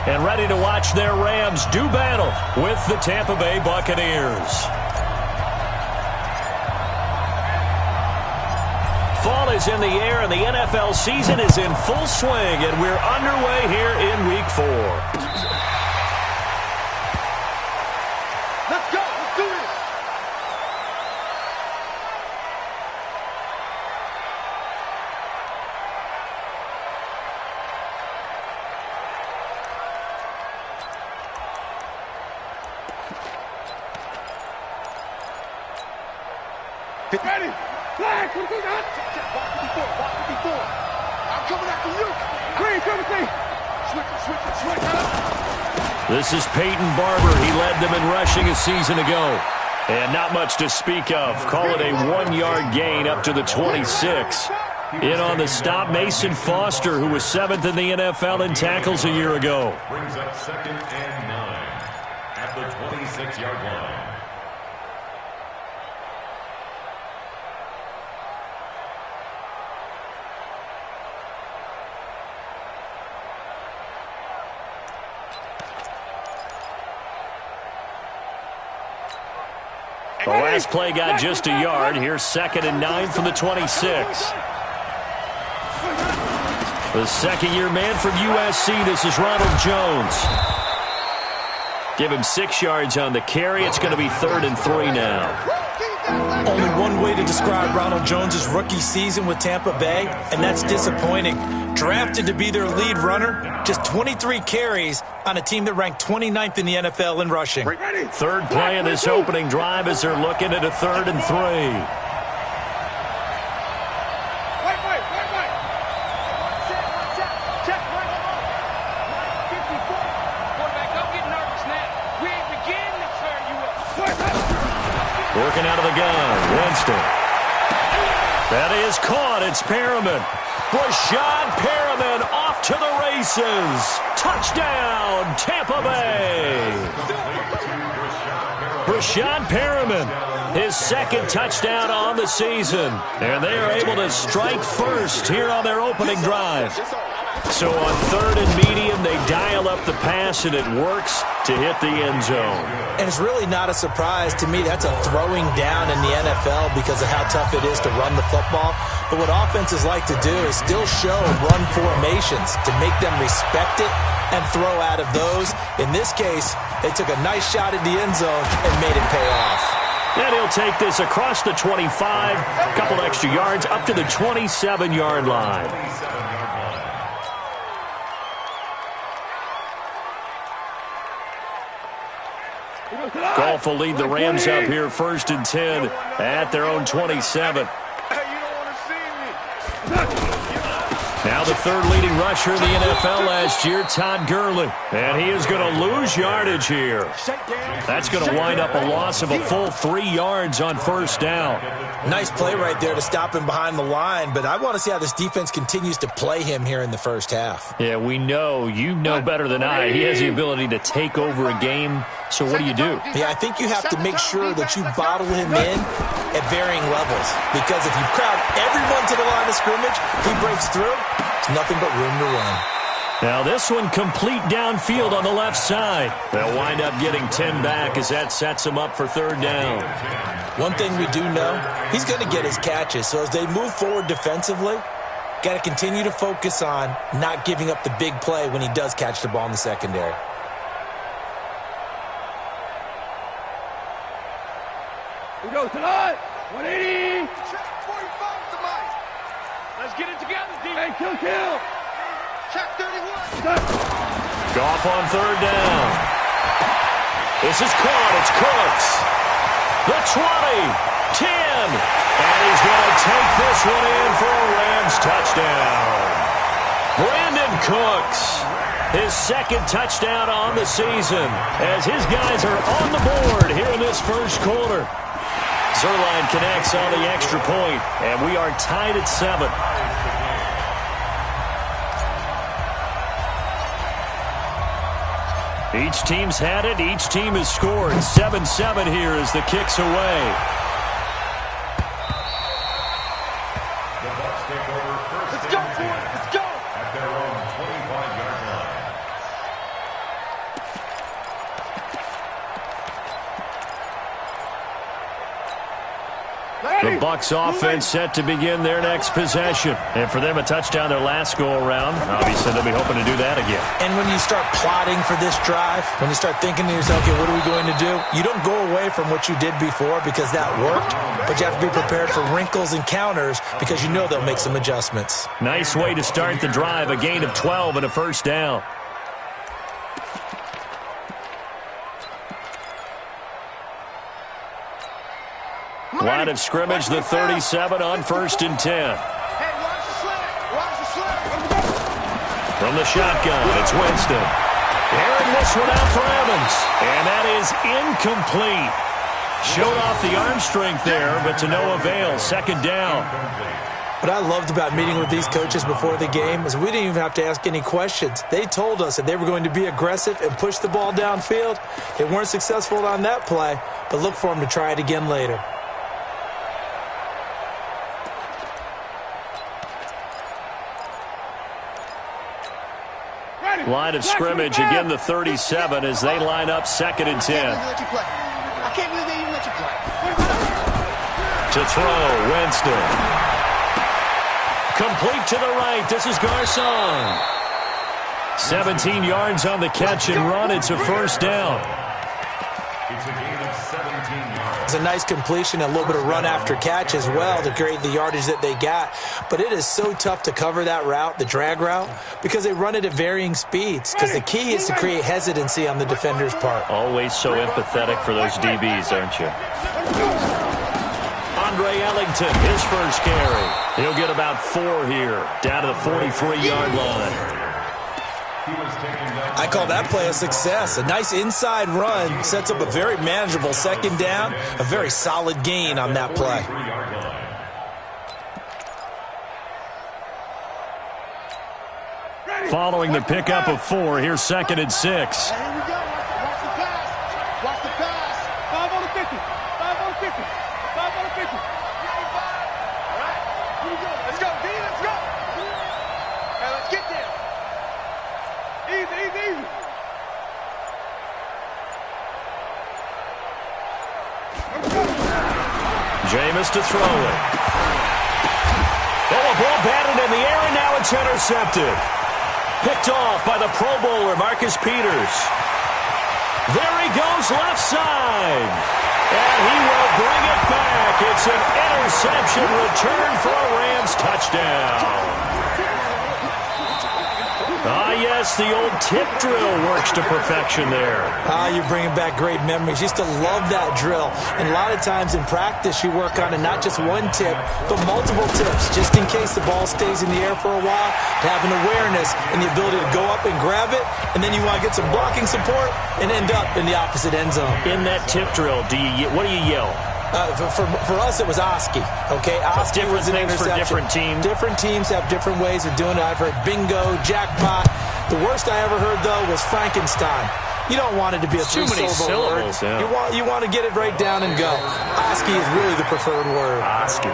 and ready to watch their Rams do battle with the Tampa Bay Buccaneers. Fall is in the air, and the NFL season is in full swing, and we're underway here in Week 4. Let's go. Let's do this. Ready? Flag. What do you got? Walk 54. I'm coming after you. Green, come with me. Switch. This is Peyton Barber. He led them in rushing a season ago. And not much to speak of. Call it a 1-yard gain up to the 26. In on the stop, Mason Foster, who was 7th in the NFL in tackles a year ago. Brings up 2nd and 9 at the 26-yard line. The last play got just a yard. Here's 2nd and 9 from the 26. The second-year man from USC, this is Ronald Jones. Give him 6 yards on the carry. It's going to be 3rd and 3 now. Only one way to describe Ronald Jones' rookie season with Tampa Bay, and that's disappointing. Drafted to be their lead runner, just 23 carries on a team that ranked 29th in the NFL in rushing. Third play of this opening drive as they're looking at a 3rd and 3. Working out of the gun, Winston. That is caught. It's Perriman. Rashad Perriman off to the races. Touchdown, Tampa Bay. Rashad Perriman, his 2nd touchdown on the season. And they are able to strike first here on their opening drive. So on 3rd and medium, they dial up the pass, and it works to hit the end zone. And it's really not a surprise to me. That's a throwing down in the NFL because of how tough it is to run the football. But what offenses like to do is still show run formations to make them respect it and throw out of those. In this case, they took a nice shot at the end zone and made it pay off. And he'll take this across the 25, a couple extra yards, up to the 27-yard line. Goff will lead the Rams up here 1st and 10 at their own 27. Now the 3rd leading rusher in the NFL last year, Todd Gurley. And he is going to lose yardage here. That's going to wind up a loss of a full 3 yards on 1st down. Nice play right there to stop him behind the line, but I want to see how this defense continues to play him here in the first half. Yeah, we know. You know better than I. He has the ability to take over a game. So what do you do? Yeah, I think you have to make sure that you bottle him in at varying levels. Because if you crowd everyone to the line of scrimmage, if he breaks through, it's nothing but room to run. Now this one complete downfield on the left side. They'll wind up getting 10 back as that sets them up for 3rd down. One thing we do know, he's going to get his catches. So as they move forward defensively, got to continue to focus on not giving up the big play when he does catch the ball in the secondary. We go tonight. 180. Check 45 to Mike. Let's get it together, D. Hey, kill. Check 31. Goff on 3rd down. This is caught. It's Cooks. The 20, 10, and he's going to take this one in for a Rams touchdown. Brandon Cooks, his 2nd touchdown on the season, as his guys are on the board here in this first quarter. Zerline connects on the extra point, and we are tied at 7. Each team's had it. Each team has scored. 7-7 here as the kick's away. The Bucs take over 1st and 10 at their own 25-yard line. Bucs offense set to begin their next possession. And for them, a touchdown their last go-around. Obviously, they'll be hoping to do that again. And when you start plotting for this drive, when you start thinking to yourself, okay, what are we going to do? You don't go away from what you did before because that worked, but you have to be prepared for wrinkles and counters because you know they'll make some adjustments. Nice way to start the drive, a gain of 12 and a first down. Line of scrimmage, the 37 on 1st and 10. Hey, watch the slant. Watch the slant. From the shotgun, it's Winston. Airing this one out for Evans. And that is incomplete. Showed off the arm strength there, but to no avail. 2nd down. What I loved about meeting with these coaches before the game is we didn't even have to ask any questions. They told us that they were going to be aggressive and push the ball downfield. They weren't successful on that play, but look for them to try it again later. Line of scrimmage, again the 37 as they line up 2nd and 10. I can't believe they even let you play. To throw, Winston. Complete to the right. This is Garcon. 17 yards on the catch and run. It's a first down. It's a gain of 17 yards. It's a nice completion, a little bit of run after catch as well to create the yardage that they got. But it is so tough to cover that route, the drag route, because they run it at varying speeds. Because the key is to create hesitancy on the defender's part. Always so empathetic for those DBs, aren't you? Andre Ellington, his first carry. He'll get about 4 here, down to the 43-yard line. I call that play a success. A nice inside run sets up a very manageable 2nd down, a very solid gain on that play. Following the pickup of 4, here's 2nd and 6. Here we go. Watch the pass. Watch the pass. 5 on the 50. 5 on the 50. 5 on the 50. All right. Here we go. Let's go, D. Let's go. Hey, let's get there. Easy, easy, easy. Jameis to throw it. Oh, a ball batted in the air, and now it's intercepted. Picked off by the Pro Bowler, Marcus Peters. There he goes, left side. And he will bring it back. It's an interception return for a Rams touchdown. Ah, yes, the old tip drill works to perfection there. Ah, you're bringing back great memories. Used to love that drill. And a lot of times in practice, you work on it, not just one tip, but multiple tips, just in case the ball stays in the air for a while, to have an awareness and the ability to go up and grab it, and then you want to get some blocking support and end up in the opposite end zone. In that tip drill, what do you yell? For us, it was Oski, okay? Oski was an things for different teams. Different teams have different ways of doing it. I've heard bingo, jackpot. The worst I ever heard, though, was Frankenstein. You don't want it to be a three-syllable word. Yeah. You want to get it right down and go. Oski is really the preferred word. Oski.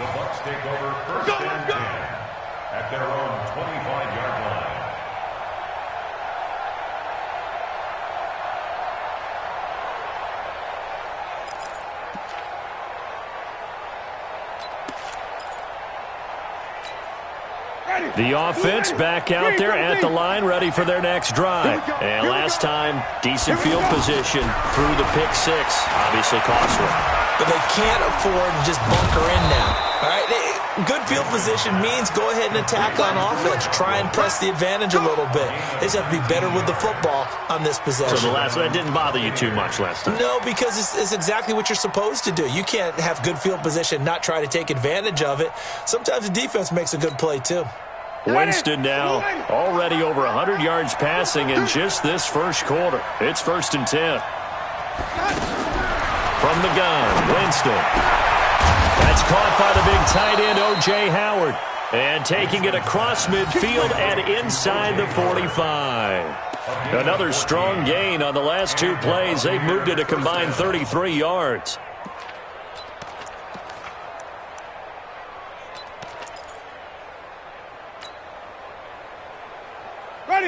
The Bucs take over 1st and 10 at their own 25-yard line. The offense back out there at the line, ready for their next drive. And last time, decent field position through the pick 6. Obviously costly. But they can't afford to just bunker in now. All right? Good field position means go ahead and attack on offense. Try and press the advantage a little bit. They just have to be better with the football on this possession. So that didn't bother you too much last time? No, because it's exactly what you're supposed to do. You can't have good field position and not try to take advantage of it. Sometimes the defense makes a good play, too. Winston now already over 100 yards passing in just this first quarter. It's 1st and 10. From the gun, Winston. That's caught by the big tight end, O.J. Howard. And taking it across midfield and inside the 45. Another strong gain on the last 2 plays. They've moved it a combined 33 yards. Ready.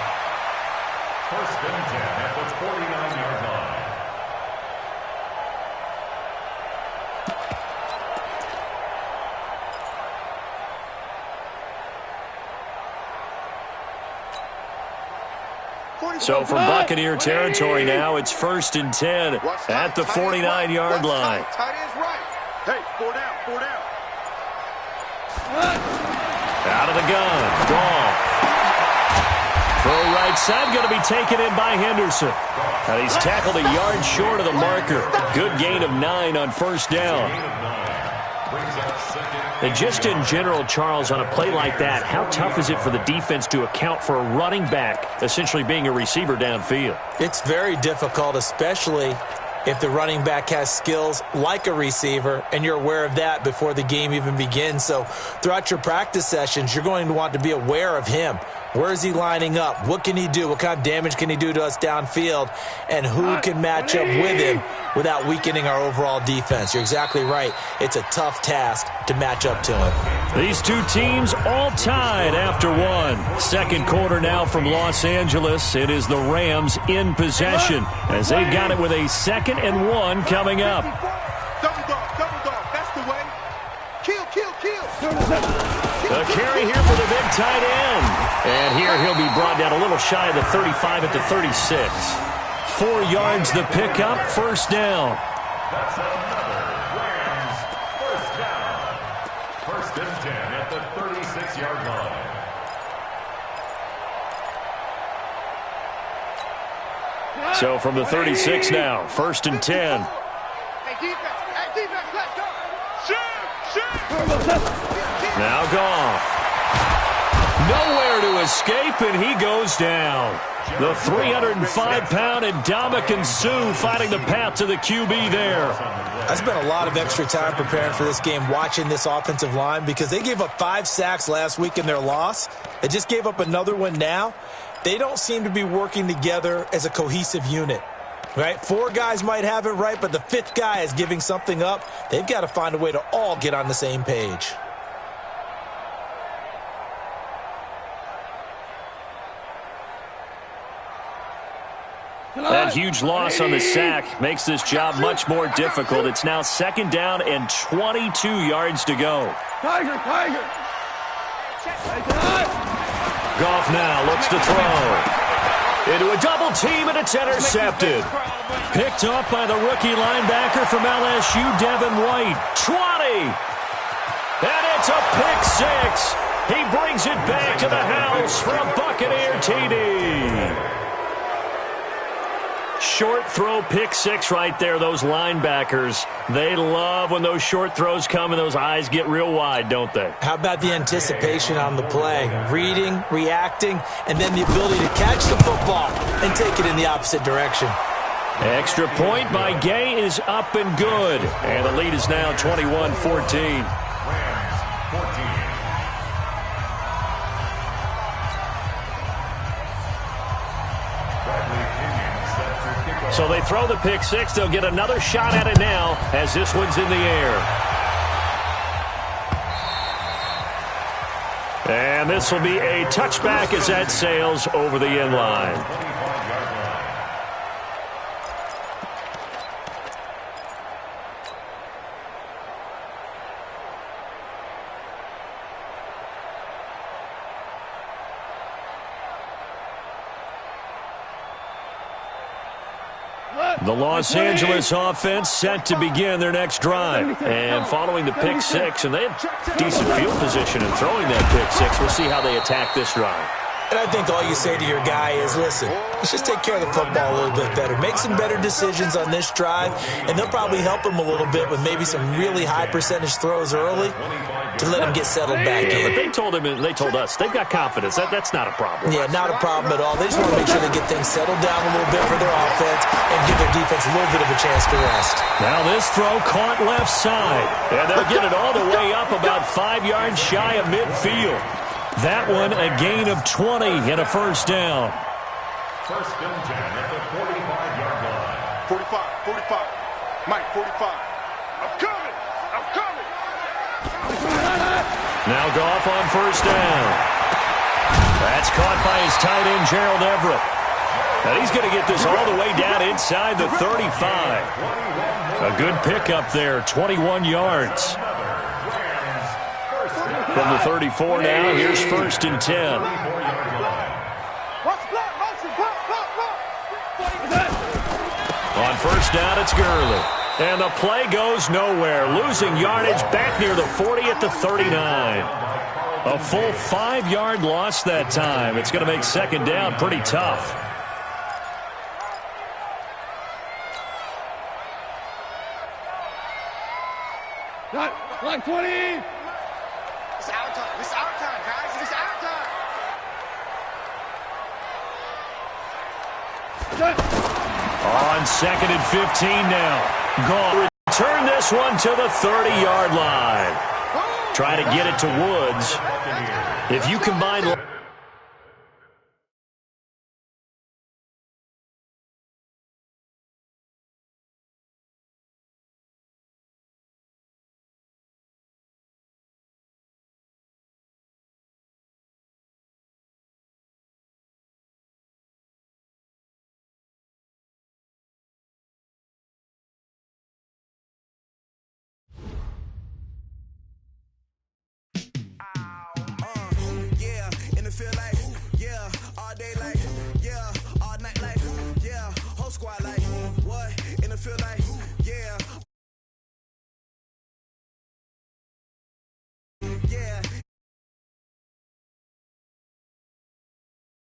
So from Buccaneer territory now, it's 1st and 10 at the 49-yard line. Tight end's right. Hey, 4 down, 4 down. Out of the gun, Goff. Throw right side, going to be taken in by Henderson. And he's tackled a yard short of the marker. Good gain of 9 on 1st down. And just in general, Charles, on a play like that, how tough is it for the defense to account for a running back essentially being a receiver downfield? It's very difficult, especially if the running back has skills like a receiver, and you're aware of that before the game even begins. So throughout your practice sessions, you're going to want to be aware of him. Where is he lining up? What can he do? What kind of damage can he do to us downfield? And who can match up with him without weakening our overall defense? You're exactly right. It's a tough task to match up to him. These two teams all tied after one. Second quarter now from Los Angeles. It is the Rams in possession as they've got it with a 2nd and 1 coming up. Double dog. That's the way. Kill. A carry here for the big tight end. And here he'll be brought down a little shy of the 35 at the 36. 4 yards the pickup, 1st down. That's another Rams first down. 1st and 10 at the 36-yard line. So from the 36 now, 1st and 10. Hey, defense, let's go. Shoot. Now Goff. Nowhere to escape, and he goes down. The 305-pound Ndamukong Suh finding the path to the QB there. I spent a lot of extra time preparing for this game, watching this offensive line, because they gave up 5 sacks last week in their loss. They just gave up another one now. They don't seem to be working together as a cohesive unit. Right? 4 guys might have it right, but the 5th guy is giving something up. They've got to find a way to all get on the same page. That huge loss on the sack makes this job much more difficult. It's now 2nd down and 22 yards to go. Tiger. Goff now looks to throw. Into a double team, and it's intercepted. Picked up by the rookie linebacker from LSU, Devin White. 20. And it's a pick 6. He brings it back to the house for a Buccaneer TD. Short throw, pick 6 right there. Those linebackers, they love when those short throws come and those eyes get real wide, don't they? How about the anticipation on the play? Reading, reacting, and then the ability to catch the football and take it in the opposite direction. Extra point by Gay is up and good. And the lead is now 21-14. So they throw the pick 6. They'll get another shot at it now as this one's in the air. And this will be a touchback as that sails over the end line. The Los Angeles offense set to begin their next drive. And following the pick 6, and they have decent field position in throwing that pick 6. We'll see how they attack this drive. And I think all you say to your guy is, listen, let's just take care of the football a little bit better. Make some better decisions on this drive, and they'll probably help him a little bit with maybe some really high percentage throws early to let him get settled back in. But they told him, and they told us, they've got confidence. That's not a problem. Yeah, not a problem at all. They just want to make sure they get things settled down a little bit for their offense and give their defense a little bit of a chance to rest. Now this throw caught left side, and they'll get it all the way up about 5 yards shy of midfield. That one a gain of 20 and a 1st down. 1st and 10 at the 45-yard line. 45. Mike, 45. I'm coming. Now Goff on 1st down. That's caught by his tight end, Gerald Everett. And he's going to get this all the way down inside the 35. A good pickup there, 21 yards. From the 34 now, here's 1st and 10. Watch the block, motion, block. first down, it's Gurley. And the play goes nowhere, losing yardage back near the 40 at the 39. A full 5-yard loss that time. It's going to make second down pretty tough. Like 20. It's our time. It's our time, guys. It's our time. On second and 15 now. Gone. Return this one to the 30-yard line. Try to get it to Woods. If you combine